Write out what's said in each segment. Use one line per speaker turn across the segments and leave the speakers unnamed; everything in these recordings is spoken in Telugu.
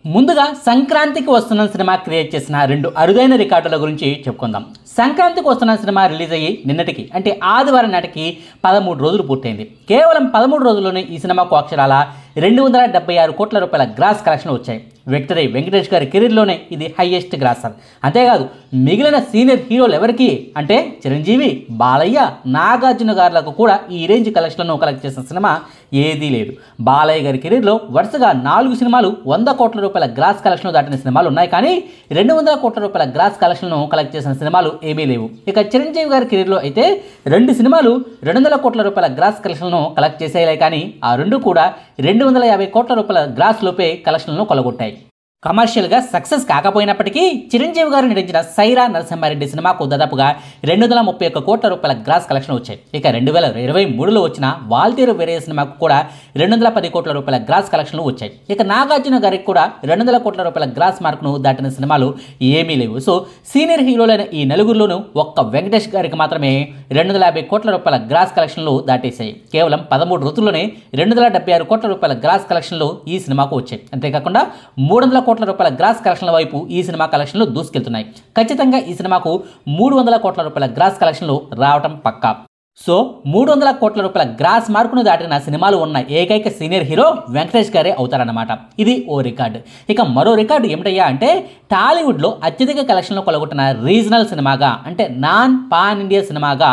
ముందుగా సంక్రాంతికి వస్తున్న సినిమా క్రియేట్ చేసిన రెండు అరుదైన రికార్డుల గురించి చెప్పుకుందాం. సంక్రాంతికి వస్తున్న సినిమా రిలీజ్ అయ్యి నిన్నటికి అంటే ఆదివారం నాటికి 13 రోజులు పూర్తయింది. కేవలం 13 రోజుల్లోనే ఈ సినిమాకు అక్షరాల 276 కోట్ల రూపాయల గ్రాస్ కలెక్షన్లు వచ్చాయి. విక్టరీ వెంకటేష్ గారి కెరీర్లోనే ఇది హైయెస్ట్ గ్రాసర్. అంతేకాదు మిగిలిన సీనియర్ హీరోలు ఎవరికి అంటే చిరంజీవి, బాలయ్య, నాగార్జున గారులకు కూడా ఈ రేంజ్ కలెక్షన్లను కలెక్ట్ చేసిన సినిమా ఏదీ లేదు. బాలయ్య గారి కెరీర్లో వరుసగా 4 సినిమాలు 100 కోట్ల రూపాయల గ్రాస్ కలెక్షన్లు దాటిన సినిమాలు ఉన్నాయి, కానీ 200 కోట్ల రూపాయల గ్రాస్ కలెక్షన్లను కలెక్ట్ చేసిన సినిమాలు ఏమీ లేవు. ఇక చిరంజీవి గారి కెరీర్లో అయితే 2 సినిమాలు 200 కోట్ల రూపాయల గ్రాస్ కలెక్షన్లను కలెక్ట్ చేసేయాలి, కానీ ఆ రెండు కూడా 250 కోట్ల రూపాయల గ్రాస్ లోపే కలెక్షన్లను కొలగొట్టాయి. కమర్షియల్గా సక్సెస్ కాకపోయినప్పటికీ చిరంజీవి గారు నటించిన సైరా నరసింహారెడ్డి సినిమాకు దాదాపుగా 231 కోట్ల రూపాయల గ్రాస్ కలెక్షన్ వచ్చాయి. ఇక 2023లో వచ్చిన వాల్తేరు వేరే సినిమాకు కూడా 210 కోట్ల రూపాయల గ్రాస్ కలెక్షన్లు వచ్చాయి. ఇక నాగార్జున గారికి కూడా 200 కోట్ల రూపాయల గ్రాస్ మార్కును దాటిన సినిమాలు ఏమీ లేవు. సో సీనియర్ హీరోలైన ఈ నలుగురిలోనూ ఒక్క వెంకటేష్ గారికి మాత్రమే 250 కోట్ల రూపాయల గ్రాస్ కలెక్షన్లు దాటేశాయి. కేవలం 13 రోజుల్లోనే 276 కోట్ల రూపాయల గ్రాస్ కలెక్షన్లు ఈ సినిమాకు వచ్చాయి. అంతేకాకుండా 300 కోట్ల రూపాయల గ్రాస్ కలెక్షన్ల వైపు ఈ సినిమా కలెక్షన్లు దూసుకెళ్తున్నాయి. ఖచ్చితంగా ఈ సినిమాకు 300 కోట్ల రూపాయల గ్రాస్ కలెక్షన్లు రావటం పక్కా. సో 300 కోట్ల రూపాయల గ్రాస్ మార్కును దాటిన సినిమాలు ఉన్న ఏకైక సీనియర్ హీరో వెంకటేష్ గారే అవుతారన్నమాట. ఇది ఓ రికార్డు. ఇక మరో రికార్డు ఏమిటయ్యా అంటే టాలీవుడ్లో అత్యధిక కలెక్షన్లు కొలగొట్టిన రీజనల్ సినిమాగా అంటే నాన్ పాన్ ఇండియా సినిమాగా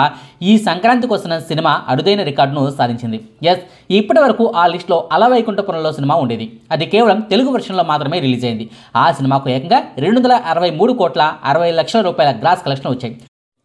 ఈ సంక్రాంతికి వస్తున్న సినిమా అరుదైన రికార్డును సాధించింది. ఎస్, ఇప్పటి వరకు ఆ లిస్టులో అలవైకుంఠపురంలో సినిమా ఉండేది. అది కేవలం తెలుగు వెర్షన్లో మాత్రమే రిలీజ్ అయింది. ఆ సినిమాకు ఏకంగా 263 కోట్ల 60 లక్షల రూపాయల గ్రాస్ కలెక్షన్ వచ్చాయి.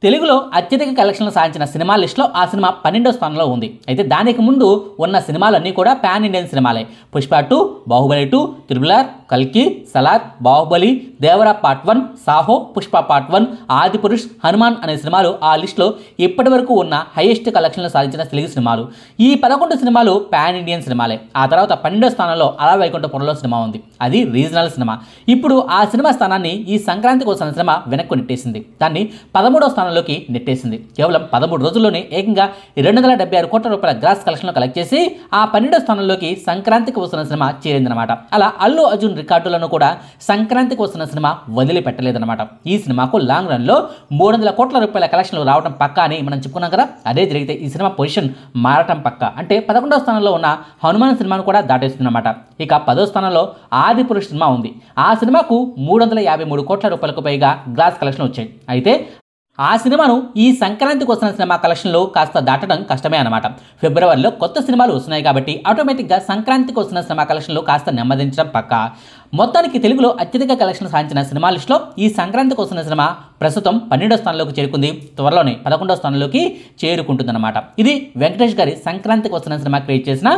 తెలుగులో అత్యధిక కలెక్షన్లు సాధించిన సినిమా లిస్టులో ఆ సినిమా 12వ స్థానంలో ఉంది. అయితే దానికి ముందు ఉన్న సినిమాలన్నీ కూడా పాన్ ఇండియన్ సినిమాలే. పుష్ప 2, బాహుబలి 2, త్రిబుల్ ఆర్, కల్కి, సలార్, బాహుబలి, దేవరా పార్ట్ 1, సాహో, పుష్ప పార్ట్ 1, ఆదిపురుష్, హనుమాన్ అనే సినిమాలు ఆ లిస్టులో ఇప్పటి వరకు ఉన్న హైయెస్ట్ కలెక్షన్లు సాధించిన తెలుగు సినిమాలు. ఈ 11 సినిమాలు పాన్ ఇండియన్ సినిమాలే. ఆ తర్వాత 12వ స్థానంలో అలా వైకుంఠపురంలో సినిమా ఉంది. అది రీజనల్ సినిమా. ఇప్పుడు ఆ సినిమా స్థానాన్ని ఈ సంక్రాంతికి వస్తున్న సినిమా వెనక్కు నెట్టేసింది. దాన్ని 13వ స్థానంలోకి నెట్టేసింది. కేవలం 13 రోజుల్లోనే ఏకంగా 276 కోట్ల రూపాయల గ్రాస్ కలెక్షన్లు కలెక్ట్ చేసి ఆ 12వ స్థానంలోకి సంక్రాంతికి వస్తున్న సినిమా చేరిందనమాట. అలా అల్లు అర్జున్ రికార్డులను కూడా సంక్రాంతికి వస్తున్న సినిమా వదిలిపెట్టలేదన్నమాట. ఈ సినిమాకు లాంగ్ రన్లో 300 కోట్ల రూపాయల కలెక్షన్లు రావడం పక్కా అని మనం చెప్పుకున్నాం కదా. అదే జరిగితే ఈ సినిమా పొజిషన్ మారటం పక్కా. అంటే 11వ స్థానంలో ఉన్న హనుమాన్ సినిమాను కూడా దాటేస్తుందన్నమాట. ఇక 10వ స్థానంలో ఆదిపురుష్ సినిమా ఉంది. ఆ సినిమాకు 353 కోట్ల రూపాయలకు పైగా గ్రాస్ కలెక్షన్ వచ్చాయి. అయితే ఆ సినిమాను ఈ సంక్రాంతికి వస్తున్న సినిమా కలెక్షన్లో కాస్త దాటడం కష్టమే అనమాట. ఫిబ్రవరిలో కొత్త సినిమాలు వస్తున్నాయి కాబట్టి ఆటోమేటిక్గా సంక్రాంతికి వస్తున్న సినిమా కలెక్షన్లు కాస్త నెమ్మదించడం పక్కా. మొత్తానికి తెలుగులో అత్యధిక కలెక్షన్ సాధించిన సినిమా లిస్టులో ఈ సంక్రాంతికి వస్తున్న సినిమా ప్రస్తుతం 12వ స్థానంలోకి చేరుకుంది. త్వరలోనే 11వ స్థానంలోకి చేరుకుంటుందన్నమాట. ఇది వెంకటేష్ గారి సంక్రాంతికి వస్తున్న సినిమా క్రియేట్ చేసిన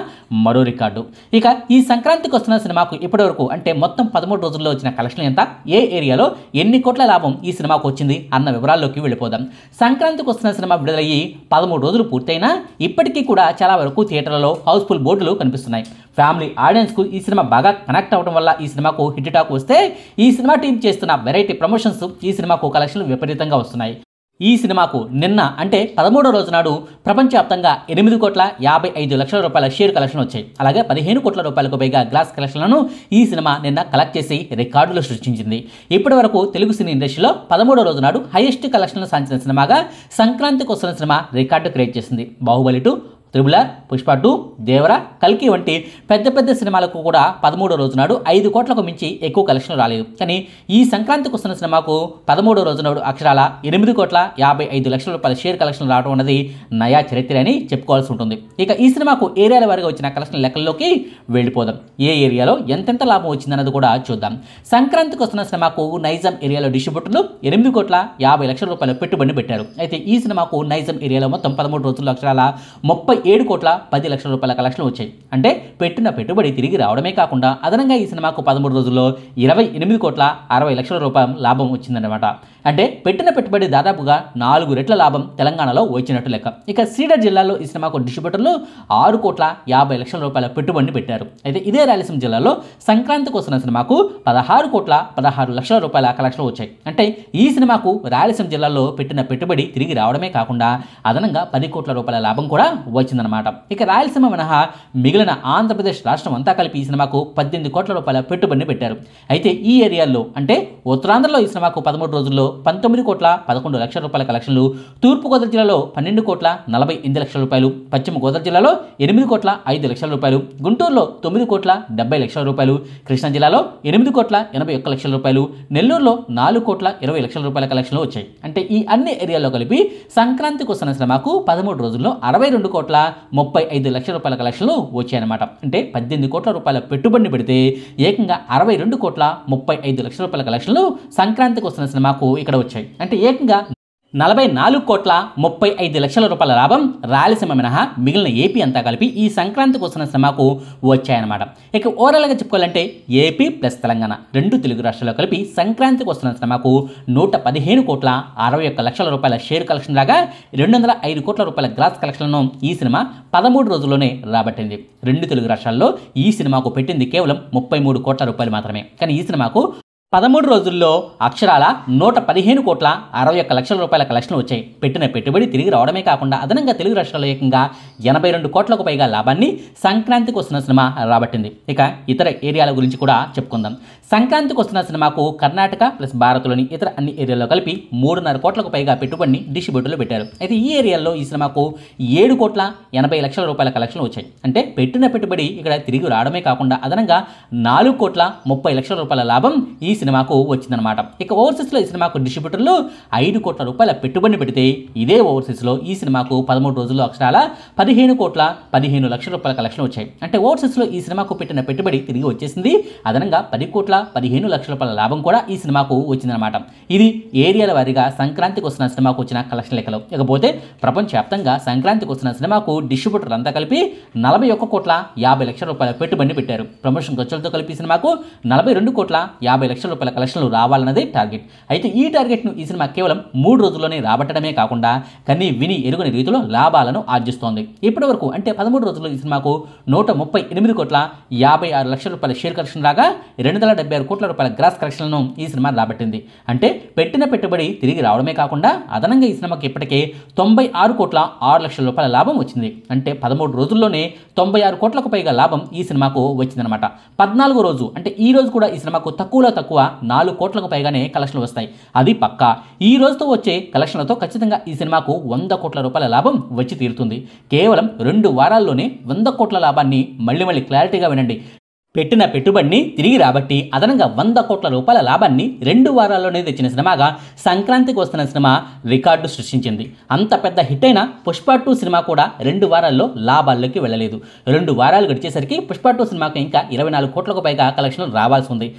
మరో రికార్డు. ఇక ఈ సంక్రాంతికి వస్తున్న సినిమాకు ఇప్పటివరకు అంటే మొత్తం 13 రోజుల్లో వచ్చిన కలెక్షన్ ఎంత, ఏ ఏరియాలో ఎన్ని కోట్ల లాభం ఈ సినిమాకు వచ్చింది అన్న వివరాల్లోకి వెళ్ళిపోదాం. సంక్రాంతికి వస్తున్న సినిమా విడుదలయ్యి 13 రోజులు పూర్తయినా ఇప్పటికీ కూడా చాలా వరకు థియేటర్లలో హౌస్ఫుల్ బోర్డులు కనిపిస్తున్నాయి. ఫ్యామిలీ ఆడియన్స్కు ఈ సినిమా బాగా కనెక్ట్ అవ్వడం వల్ల ఈ సినిమాకు హిట్ టాక్ వస్తే ఈ సినిమా టీం చేస్తున్న వెరైటీ ప్రమోషన్స్ ఈ సినిమాకు కలెక్షన్లు విపరీతంగా వస్తున్నాయి. ఈ సినిమాకు నిన్న అంటే 13వ రోజు నాడు ప్రపంచవ్యాప్తంగా 8 కోట్ల 55 లక్షల రూపాయల షేర్ కలెక్షన్ వచ్చాయి. అలాగే 15 కోట్ల రూపాయలకు పైగా గ్లాస్ కలెక్షన్లను ఈ సినిమా నిన్న కలెక్ట్ చేసి రికార్డులు సృష్టించింది. ఇప్పటి వరకు తెలుగు సినీ ఇండస్ట్రీలో 13వ రోజు నాడు హైయెస్ట్ కలెక్షన్లు సాధించిన సినిమాగా సంక్రాంతికి వస్తున్న సినిమా రికార్డు క్రియేట్ చేసింది. బాహుబలి 2, త్రిబుల్ ఆర్, పుష్ప 2, దేవరా, కల్కి వంటి పెద్ద పెద్ద సినిమాలకు కూడా 13వ రోజు నాడు 5 కోట్లకు మించి ఎక్కువ కలెక్షన్ రాలేదు. కానీ ఈ సంక్రాంతికి వస్తున్న సినిమాకు 13వ రోజు నాడు అక్షరాల 8 కోట్ల 55 లక్షల రూపాయల షేర్ కలెక్షన్ రావడం అనేది నయా చరిత్ర అని చెప్పుకోవాల్సి ఉంటుంది. ఇక ఈ సినిమాకు ఏరియాల వారిగా వచ్చిన కలెక్షన్ లెక్కల్లోకి వెళ్ళిపోదాం. ఏ ఏరియాలో ఎంతెంత లాభం వచ్చిందన్నది కూడా చూద్దాం. సంక్రాంతికి వస్తున్న సినిమాకు నైజాం ఏరియాలో డిస్ట్రిబ్యూటర్లు 8 కోట్ల 50 లక్షల రూపాయల పెట్టుబడిని పెట్టారు. అయితే ఈ సినిమాకు నైజాం ఏరియాలో మొత్తం 13 రోజుల్లో అక్షరాల 37 కోట్ల 10 లక్షల రూపాయల కలెక్షన్లు వచ్చాయి. అంటే పెట్టిన పెట్టుబడి తిరిగి రావడమే కాకుండా అదనంగా ఈ సినిమాకు 13 రోజుల్లో 28 కోట్ల 60 లక్షల రూపాయల లాభం వచ్చిందన్నమాట. అంటే పెట్టిన పెట్టుబడి దాదాపుగా 4 రెట్ల లాభం తెలంగాణలో వచ్చినట్టు లెక్క. ఇక సీడెడ్ జిల్లాలో ఈ సినిమాకు డిస్ట్రిబ్యూటర్లు 6,50,00,000 పెట్టుబడిని పెట్టారు. అయితే ఇదే రాయలసీమ జిల్లాలో సంక్రాంతికి వస్తున్న సినిమాకు 16,16,00,000 కలెక్షన్లు వచ్చాయి. అంటే ఈ సినిమాకు రాయలసీమ జిల్లాలో పెట్టిన పెట్టుబడి తిరిగి రావడమే కాకుండా అదనంగా 10 కోట్ల రూపాయల లాభం కూడా వచ్చిందనమాట. ఇక రాయలసీమ మినహా మిగిలిన ఆంధ్రప్రదేశ్ రాష్ట్రం అంతా కలిపి ఈ సినిమాకు 18 కోట్ల రూపాయల పెట్టుబడిని పెట్టారు. అయితే ఈ ఏరియాల్లో అంటే ఉత్తరాంధ్రలో ఈ సినిమాకు 13 రోజుల్లో 19,11,00,000 రూపాయల కలెక్షన్లు, తూర్పుగోదావరి జిల్లాలో 12,48,00,000 రూపాయలు, పశ్చిమ గోదావరి జిల్లాలో 8,05,00,000 రూపాయలు, గుంటూరులో 9,70,00,000 రూపాయలు, కృష్ణా జిల్లాలో 8,81,00,000 రూపాయలు, నెల్లూరులో 4,20,00,000 రూపాయల కలెక్షన్లు వచ్చాయి. అంటే ఈ అన్ని ఏరియాల్లో కలిపి సంక్రాంతికి వస్తున్న సినిమాకు 13 రోజుల్లో 62,35,00,000 రూపాయల కలెక్షన్లు వచ్చాయన్నమాట. అంటే 18 కోట్ల రూపాయల పెట్టుబడిని పెడితే ఏకంగా 62,35,00,000 రూపాయల కలెక్షన్లు సంక్రాంతికి వస్తున్న సినిమాకు ఇక్కడ వచ్చాయి. అంటే ఏకంగా 44,35,00,000 రూపాయల లాభం రాయలసీమ మినహా మిగిలిన ఏపీ అంతా కలిపి ఈ సంక్రాంతికి వస్తున్న సినిమాకు వచ్చాయన్నమాట. ఇక ఓవరాల్గా చెప్పుకోవాలంటే ఏపీ ప్లస్ తెలంగాణ 2 తెలుగు రాష్ట్రాల్లో కలిపి సంక్రాంతికి వస్తున్న సినిమాకు 115,61,00,000 రూపాయల షేర్ కలెక్షన్ రాగా 205 కోట్ల రూపాయల గ్రాస్ కలెక్షన్లను ఈ సినిమా 13 రోజుల్లోనే రాబట్టింది. 2 తెలుగు రాష్ట్రాల్లో ఈ సినిమాకు పెట్టింది కేవలం 33 కోట్ల రూపాయలు మాత్రమే. కానీ ఈ సినిమాకు 13 రోజుల్లో అక్షరాల 115,61,00,000 రూపాయల కలెక్షన్లు వచ్చాయి. పెట్టిన పెట్టుబడి తిరిగి రావడమే కాకుండా అదనంగా తెలుగు రాష్ట్రాల్లో ఏకంగా 82 కోట్లకు పైగా లాభాన్ని సంక్రాంతికి వస్తున్న సినిమా రాబట్టింది. ఇక ఇతర ఏరియాల గురించి కూడా చెప్పుకుందాం. సంక్రాంతికి వస్తున్న సినిమాకు కర్ణాటక ప్లస్ భారత్లోని ఇతర అన్ని ఏరియాల్లో కలిపి 3.5 కోట్లకు పైగా పెట్టుబడిని డిస్ట్రిబ్యూటర్లు పెట్టారు. అయితే ఈ ఏరియాల్లో ఈ సినిమాకు 7,80,00,000 రూపాయల కలెక్షన్లు వచ్చాయి. అంటే పెట్టిన పెట్టుబడి ఇక్కడ తిరిగి రావడమే కాకుండా అదనంగా 4,30,00,000 రూపాయల లాభం ఈ సినిమాకు వచ్చిందనమాట. ఇక ఓవర్సీస్లో ఈ సినిమాకు డిస్ట్రిబ్యూటర్లు 5 కోట్ల రూపాయల పెట్టుబడిని పెడితే ఇదే ఓవర్సీస్లో ఈ సినిమాకు 13 రోజుల్లో అక్షరాల 15,15,00,000 రూపాయల కలెక్షన్ వచ్చాయి. అంటే ఓవర్సీస్లో ఈ సినిమాకు పెట్టిన పెట్టుబడి తిరిగి వచ్చేసింది. అదనంగా 10,15,00,000 రూపాయల లాభం కూడా ఈ సినిమాకు వచ్చిందనమాట. ఇది ఏరియాల వారీగా సంక్రాంతికి వస్తున్న సినిమాకు వచ్చిన కలెక్షన్ లెక్కలు. ఇకపోతే ప్రపంచవ్యాప్తంగా సంక్రాంతికి వస్తున్న సినిమాకు డిస్ట్రిబ్యూటర్లు అంతా కలిపి 41,50,00,000 రూపాయల పెట్టుబడిని పెట్టారు. ప్రమోషన్ ఖర్చులతో కలిపి సినిమాకు 42,50,00,000 రూపాయల కలెక్షన్లు రావాలన్నదే టార్గెట్. అయితే ఈ టార్గెట్ను ఈ సినిమా కేవలం 3 రోజుల్లోనే రాబట్టడమే కాకుండా కన్నీ విని ఎరుగని రీతిలో లాభాలను ఆర్జిస్తోంది. ఇప్పటి వరకు అంటే 13 రోజుల్లో ఈ సినిమాకు 138,56,00,000 రూపాయల షేర్ కలెక్షన్ రాగా 276 కోట్ల రూపాయల గ్రాస్ కలెక్షన్లను ఈ సినిమా రాబట్టింది. అంటే పెట్టిన పెట్టుబడి తిరిగి రావడమే కాకుండా అదనంగా ఈ సినిమాకి ఇప్పటికే 96,06,00,000 రూపాయల లాభం వచ్చింది. అంటే 13 రోజుల్లోనే 96 కోట్లకు పైగా లాభం ఈ సినిమాకు వచ్చిందనమాట. 14వ రోజు అంటే ఈ రోజు కూడా ఈ సినిమాకు తక్కువలో తక్కువ 4 కోట్లకు పైగానే కలెక్షన్లు వస్తాయి. అది పక్కా. ఈ రోజుతో వచ్చే కలెక్షన్లతో ఖచ్చితంగా ఈ సినిమాకు 100 కోట్ల రూపాయల లాభం వచ్చి తీరుతుంది. కేవలం 2 వారాల్లోనే 100 కోట్ల లాభాన్ని మళ్ళీ క్లారిటీగా వినండి. పెట్టిన పెట్టుబడిని తిరిగి రాబట్టి అదనంగా 100 కోట్ల రూపాయల లాభాన్ని 2 వారాల్లోనే తెచ్చిన సినిమాగా సంక్రాంతికి వస్తున్న సినిమా రికార్డు సృష్టించింది. అంత పెద్ద హిట్ అయిన పుష్ప 2 సినిమా కూడా 2 వారాల్లో లాభాల్లోకి వెళ్ళలేదు. 2 వారాలు గడిచేసరికి పుష్ప 2 సినిమాకు ఇంకా 24 కోట్లకు పైగా కలెక్షన్లు రావాల్సి ఉంది.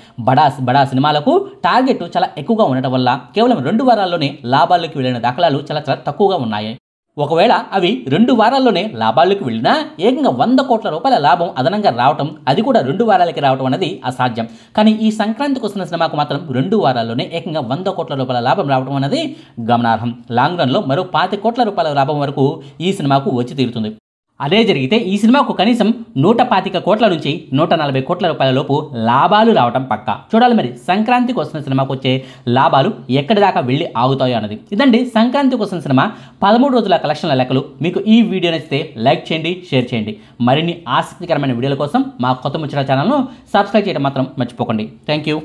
బడా సినిమాలకు టార్గెట్ చాలా ఎక్కువగా ఉండటం వల్ల కేవలం 2 వారాల్లోనే లాభాల్లోకి వెళ్ళిన దాఖలాలు చాలా తక్కువగా ఉన్నాయి. ఒకవేళ అవి 2 వారాల్లోనే లాభాల్లోకి వెళ్ళినా ఏకంగా 100 కోట్ల రూపాయల లాభం అదనంగా రావటం, అది కూడా 2 వారాలకి రావటం అనేది అసాధ్యం. కానీ ఈ సంక్రాంతికి వస్తున్న సినిమాకు మాత్రం 2 వారాల్లోనే ఏకంగా 100 కోట్ల రూపాయల లాభం రావడం అనేది గమనార్హం. లాంగ్ రన్లో మరో 25 కోట్ల రూపాయల లాభం వరకు ఈ సినిమాకు వచ్చి తీరుతుంది. అదే జరిగితే ఈ సినిమాకు కనీసం 125 కోట్ల నుంచి 140 కోట్ల రూపాయల లోపు లాభాలు రావటం పక్కా. చూడాలి మరి సంక్రాంతికి వస్తున్న సినిమాకు వచ్చే లాభాలు ఎక్కడి దాకా వెళ్ళి ఆగుతాయో అన్నది. ఇదండి సంక్రాంతికి వస్తున్న సినిమా 13 రోజుల కలెక్షన్ల లెక్కలు. మీకు ఈ వీడియో నచ్చితే లైక్ చేయండి, షేర్ చేయండి. మరిన్ని ఆసక్తికరమైన వీడియోల కోసం మా కొత్త ముచ్చట ఛానల్ను సబ్స్క్రైబ్ చేయడం మాత్రం మర్చిపోకండి. Thank you.